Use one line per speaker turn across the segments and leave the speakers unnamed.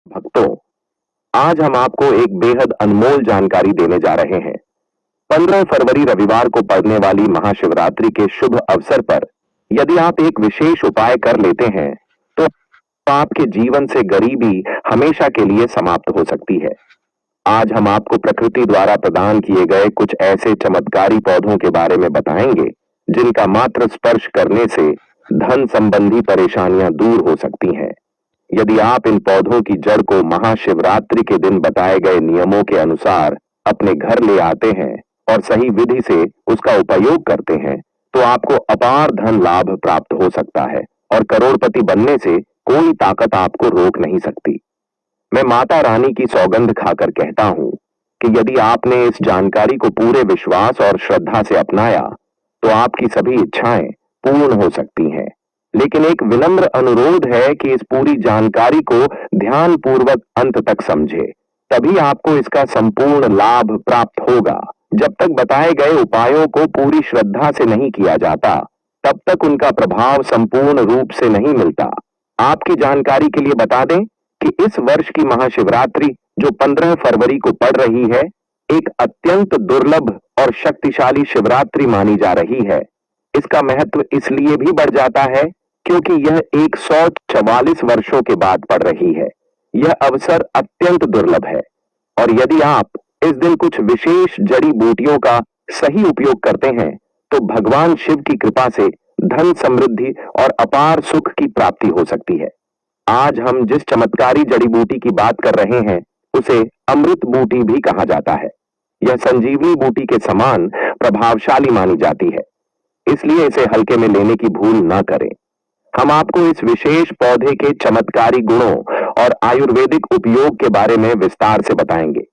भक्तों, आज हम आपको एक बेहद अनमोल जानकारी देने जा रहे हैं। 15 फरवरी रविवार को पड़ने वाली महाशिवरात्रि के शुभ अवसर पर यदि आप एक विशेष उपाय कर लेते हैं तो आपके जीवन से गरीबी हमेशा के लिए समाप्त हो सकती है। आज हम आपको प्रकृति द्वारा प्रदान किए गए कुछ ऐसे चमत्कारी पौधों के बारे में बताएंगे जिनका मात्र स्पर्श करने से धन संबंधी परेशानियां दूर हो सकती हैं। यदि आप इन पौधों की जड़ को महाशिवरात्रि के दिन बताए गए नियमों के अनुसार अपने घर ले आते हैं और सही विधि से उसका उपयोग करते हैं तो आपको अपार धन लाभ प्राप्त हो सकता है और करोड़पति बनने से कोई ताकत आपको रोक नहीं सकती। मैं माता रानी की सौगंध खाकर कहता हूं कि यदि आपने इस जानकारी को पूरे विश्वास और श्रद्धा से अपनाया तो आपकी सभी इच्छाएं पूर्ण हो सकती हैं। लेकिन एक विनम्र अनुरोध है कि इस पूरी जानकारी को ध्यान पूर्वक अंत तक समझे, तभी आपको इसका संपूर्ण लाभ प्राप्त होगा। जब तक बताए गए उपायों को पूरी श्रद्धा से नहीं किया जाता तब तक उनका प्रभाव संपूर्ण रूप से नहीं मिलता। आपकी जानकारी के लिए बता दें कि इस वर्ष की महाशिवरात्रि जो 15 फरवरी को पड़ रही है, एक अत्यंत दुर्लभ और शक्तिशाली शिवरात्रि मानी जा रही है। इसका महत्व इसलिए भी बढ़ जाता है क्योंकि यह 144 वर्षों के बाद पड़ रही है। यह अवसर अत्यंत दुर्लभ है और यदि आप इस दिन कुछ विशेष जड़ी बूटियों का सही उपयोग करते हैं तो भगवान शिव की कृपा से धन समृद्धि और अपार सुख की प्राप्ति हो सकती है। आज हम जिस चमत्कारी जड़ी बूटी की बात कर रहे हैं उसे अमृत बूटी भी कहा जाता है। यह संजीवनी बूटी के समान प्रभावशाली मानी जाती है, इसलिए इसे हल्के में लेने की भूल ना करें। हम आपको इस विशेष पौधे के चमत्कारी गुणों और आयुर्वेदिक उपयोग के बारे में विस्तार से बताएंगे।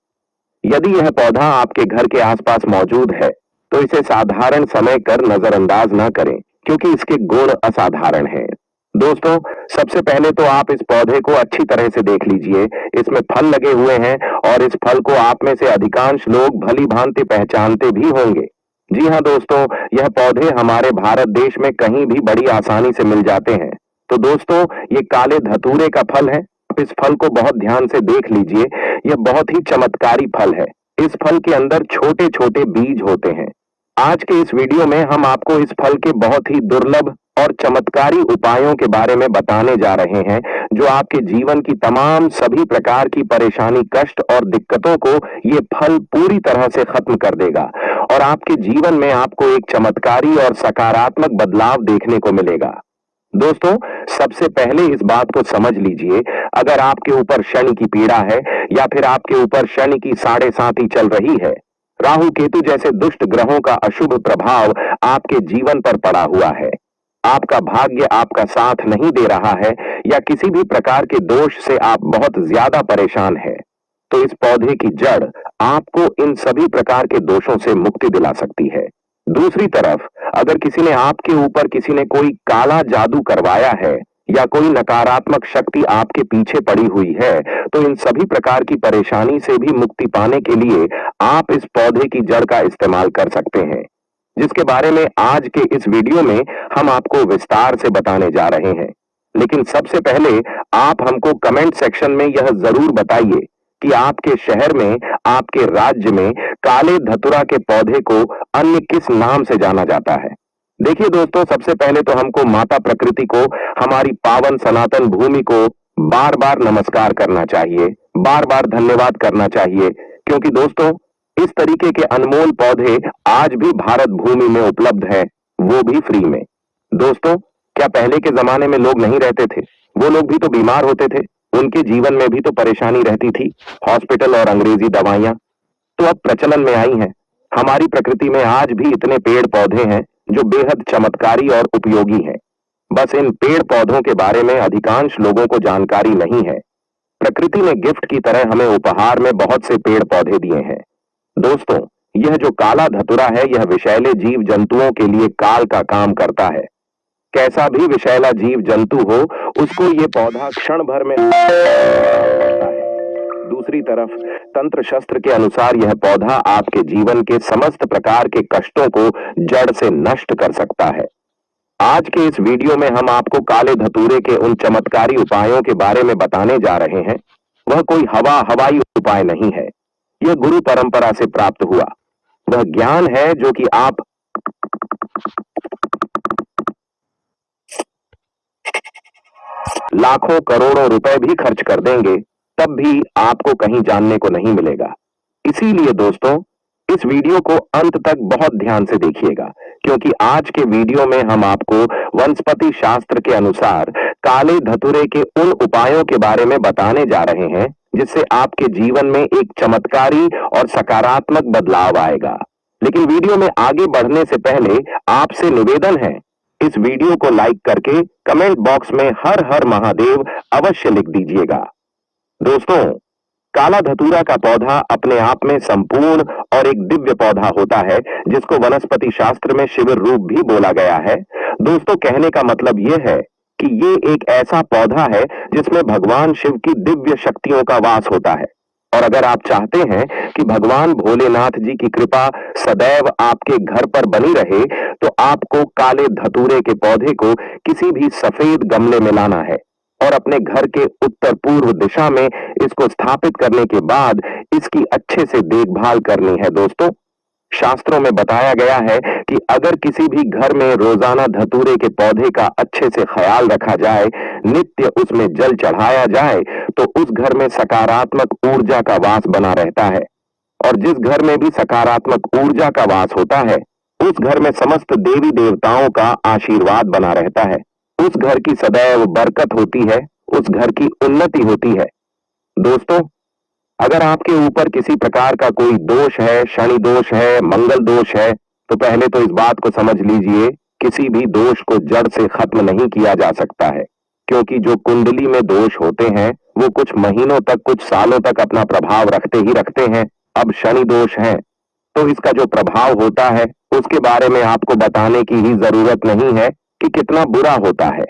यदि यह पौधा आपके घर के आसपास मौजूद है तो इसे साधारण समय कर नजरअंदाज ना करें क्योंकि इसके गुण असाधारण हैं। दोस्तों, सबसे पहले तो आप इस पौधे को अच्छी तरह से देख लीजिए। इसमें फल लगे हुए हैं और इस फल को आप में से अधिकांश लोग भली भांति पहचानते भी होंगे। जी हाँ दोस्तों, यह पौधे हमारे भारत देश में कहीं भी बड़ी आसानी से मिल जाते हैं। तो दोस्तों, ये काले धतूरे का फल है। आप इस फल को बहुत ध्यान से देख लीजिए। यह बहुत ही चमत्कारी फल है। इस फल के अंदर छोटे छोटे बीज होते हैं। आज के इस वीडियो में हम आपको इस फल के बहुत ही दुर्लभ और चमत्कारी उपायों के बारे में बताने जा रहे हैं जो आपके जीवन की तमाम सभी प्रकार की परेशानी, कष्ट और दिक्कतों को ये फल पूरी तरह से खत्म कर देगा और आपके जीवन में आपको एक चमत्कारी और सकारात्मक बदलाव देखने को मिलेगा। दोस्तों, सबसे पहले इस बात को समझ लीजिए, अगर आपके ऊपर शनि की पीड़ा है या फिर आपके ऊपर शनि की 7.5 चल रही है, राहु केतु जैसे दुष्ट ग्रहों का अशुभ प्रभाव आपके जीवन पर पड़ा हुआ है, आपका भाग्य आपका साथ नहीं दे रहा है या किसी भी प्रकार के दोष से आप बहुत ज्यादा परेशान हैं, तो इस पौधे की जड़ आपको इन सभी प्रकार के दोषों से मुक्ति दिला सकती है। दूसरी तरफ, अगर किसी ने आपके ऊपर किसी ने कोई काला जादू करवाया है या कोई नकारात्मक शक्ति आपके पीछे पड़ी हुई है तो इन सभी प्रकार की परेशानी से भी मुक्ति पाने के लिए आप इस पौधे की जड़ का इस्तेमाल कर सकते हैं, जिसके बारे में आज के इस वीडियो में हम आपको विस्तार से बताने जा रहे हैं। लेकिन सबसे पहले आप हमको कमेंट सेक्शन में यह जरूर बताइए कि आपके शहर में, आपके राज्य में काले धतुरा के पौधे को अन्य किस नाम से जाना जाता है। देखिए दोस्तों, सबसे पहले तो हमको माता प्रकृति को, हमारी पावन सनातन भूमि को बार बार नमस्कार करना चाहिए, बार बार धन्यवाद करना चाहिए, क्योंकि दोस्तों इस तरीके के अनमोल पौधे आज भी भारत भूमि में उपलब्ध है, वो भी फ्री में। दोस्तों, क्या पहले के जमाने में लोग नहीं रहते थे? वो लोग भी तो बीमार होते थे, उनके जीवन में भी तो परेशानी रहती थी, हॉस्पिटल और अंग्रेजी दवाइयां तो अब प्रचलन में आई हैं। हमारी प्रकृति में आज भी इतने पेड़ पौधे हैं जो बेहद चमत्कारी और उपयोगी हैं। बस इन पेड़ पौधों के बारे में अधिकांश लोगों को जानकारी नहीं है। प्रकृति ने गिफ्ट की तरह हमें उपहार में बहुत से पेड़ पौधे दिए हैं। दोस्तों, यह जो काला धतुरा है, यह विषैले जीव जंतुओं के लिए काल का काम करता है। कैसा भी विषैला जीव जंतु हो, उसको ये पौधा क्षण भर में करता है। दूसरी तरफ, तंत्र शस्त्र के अनुसार यह पौधा आपके जीवन के समस्त प्रकार के कष्टों को जड़ से नष्ट कर सकता है। आज के इस वीडियो में हम आपको काले धतूरे के उन चमत्कारी उपायों के बारे में बताने जा रहे हैं। वह कोई हवाई उपाय नहीं है। यह गुरु परंपरा से प्राप्त हुआ वह ज्ञान है जो कि आप लाखों करोड़ों रुपए भी खर्च कर देंगे तब भी आपको कहीं जानने को नहीं मिलेगा। इसीलिए दोस्तों, इस वीडियो को अंत तक बहुत ध्यान से देखिएगा, क्योंकि आज के वीडियो में हम आपको वनस्पति शास्त्र के अनुसार काले धतूरे के उन उपायों के बारे में बताने जा रहे हैं जिससे आपके जीवन में एक चमत्कारी और सकारात्मक बदलाव आएगा। लेकिन वीडियो में आगे बढ़ने से पहले आपसे निवेदन है, इस वीडियो को लाइक करके कमेंट बॉक्स में हर हर महादेव अवश्य लिख दीजिएगा। दोस्तों, काला धतूरा का पौधा अपने आप में संपूर्ण और एक दिव्य पौधा होता है जिसको वनस्पति शास्त्र में शिविर रूप भी बोला गया है। दोस्तों, कहने का मतलब यह है कि ये एक ऐसा पौधा है जिसमें भगवान शिव की दिव्य शक्तियों का वास होता है। और अगर आप चाहते हैं कि भगवान भोलेनाथ जी की कृपा सदैव आपके घर पर बनी रहे तो आपको काले धतूरे के पौधे को किसी भी सफेद गमले में लाना है और अपने घर के उत्तर पूर्व दिशा में इसको स्थापित करने के बाद इसकी अच्छे से देखभाल करनी है। दोस्तों, शास्त्रों में बताया गया है कि अगर किसी भी घर में रोजाना धतूरे के पौधे का अच्छे से ख्याल रखा जाए, नित्य उसमें जल चढ़ाया जाए, तो उस घर में सकारात्मक ऊर्जा का वास बना रहता है। और जिस घर में भी सकारात्मक ऊर्जा का वास होता है, उस घर में समस्त देवी देवताओं का आशीर्वाद बना रहता है। उस घर की सदैव बरकत होती है, उस घर की उन्नति होती है। दोस्तों, अगर आपके ऊपर किसी प्रकार का कोई दोष है, शनि दोष है, मंगल दोष है, तो पहले तो इस बात को समझ लीजिए, किसी भी दोष को जड़ से खत्म नहीं किया जा सकता है, क्योंकि जो कुंडली में दोष होते हैं वो कुछ महीनों तक, कुछ सालों तक अपना प्रभाव रखते ही रखते हैं। अब शनि दोष है तो इसका जो प्रभाव होता है उसके बारे में आपको बताने की ही जरूरत नहीं है कि कितना बुरा होता है।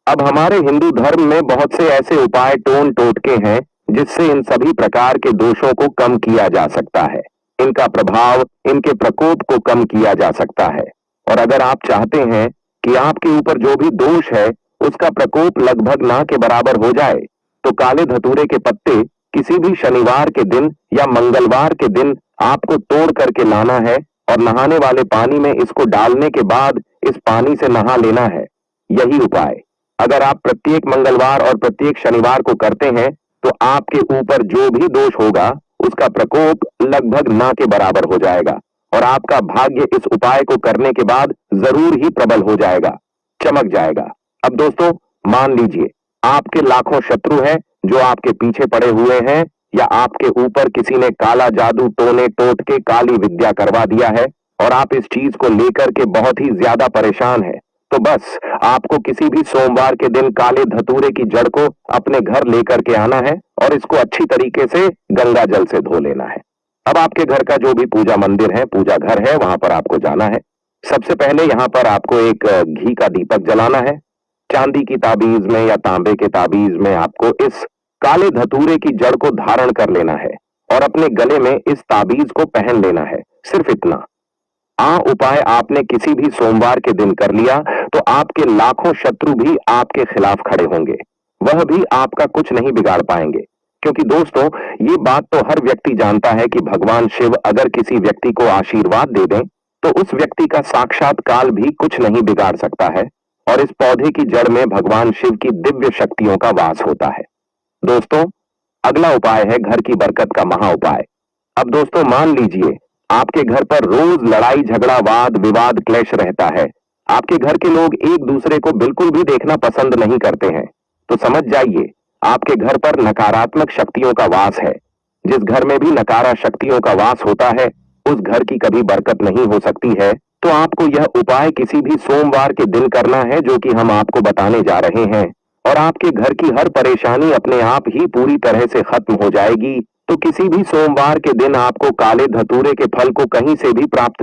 अब हमारे हिंदू धर्म में बहुत से ऐसे उपाय टोन टोटके हैं जिससे इन सभी प्रकार के दोषों को कम किया जा सकता है, इनका प्रभाव, इनके प्रकोप को कम किया जा सकता है। और अगर आप चाहते हैं कि आपके ऊपर जो भी दोष है उसका प्रकोप लगभग ना के बराबर हो जाए, तो काले धतूरे के पत्ते किसी भी शनिवार के दिन या मंगलवार के दिन आपको तोड़ करके लाना है और नहाने वाले पानी में इसको डालने के बाद इस पानी से नहा लेना है। यही उपाय अगर आप प्रत्येक मंगलवार और प्रत्येक शनिवार को करते हैं तो आपके ऊपर जो भी दोष होगा उसका प्रकोप लगभग ना के बराबर हो जाएगा और आपका भाग्य इस उपाय को करने के बाद जरूर ही प्रबल हो जाएगा, चमक जाएगा। अब दोस्तों, मान लीजिए आपके लाखों शत्रु हैं जो आपके पीछे पड़े हुए हैं, या आपके ऊपर किसी ने काला जादू, टोने टोटके, काली विद्या करवा दिया है और आप इस चीज को लेकर के बहुत ही ज्यादा परेशान हैं, तो बस आपको किसी भी सोमवार के दिन काले धतूरे की जड़ को अपने घर लेकर के आना है और इसको अच्छी तरीके से गंगा जल से धो लेना है। अब आपके घर का जो भी पूजा मंदिर है, पूजा घर है, वहां पर आपको जाना है। सबसे पहले यहां पर आपको एक घी का दीपक जलाना है। चांदी की ताबीज में या तांबे के ताबीज में आपको इस काले धतूरे की जड़ को धारण कर लेना है और अपने गले में इस ताबीज को पहन लेना है। सिर्फ इतना उपाय आपने किसी भी सोमवार के दिन कर लिया तो आपके लाखों शत्रु भी आपके खिलाफ खड़े होंगे, वह भी आपका कुछ नहीं बिगाड़ पाएंगे। क्योंकि दोस्तों, ये बात तो हर व्यक्ति जानता है कि भगवान शिव अगर किसी व्यक्ति को आशीर्वाद दे दें तो उस व्यक्ति का साक्षात काल भी कुछ नहीं बिगाड़ सकता है और इस पौधे की जड़ में भगवान शिव की दिव्य शक्तियों का वास होता है। दोस्तों, अगला उपाय है घर की बरकत का महा उपाय। अब दोस्तों, मान लीजिए आपके घर पर रोज लड़ाई झगड़ा, वाद विवाद, क्लेश रहता है। आपके घर के लोग एक दूसरे को बिल्कुल भी देखना पसंद नहीं करते हैं, तो समझ जाइए आपके घर पर नकारात्मक शक्तियों का वास है। जिस घर में भी नकारा शक्तियों का वास होता है उस घर की कभी बरकत नहीं हो सकती है। तो आपको यह उपाय किसी भी सोमवार के दिन करना है जो कि हम आपको बताने जा रहे हैं, और आपके घर की हर परेशानी अपने आप ही पूरी तरह से खत्म हो जाएगी। तो किसी भी सोमवार के दिन आपको काले धतूरे के फल को कहीं से भी प्राप्त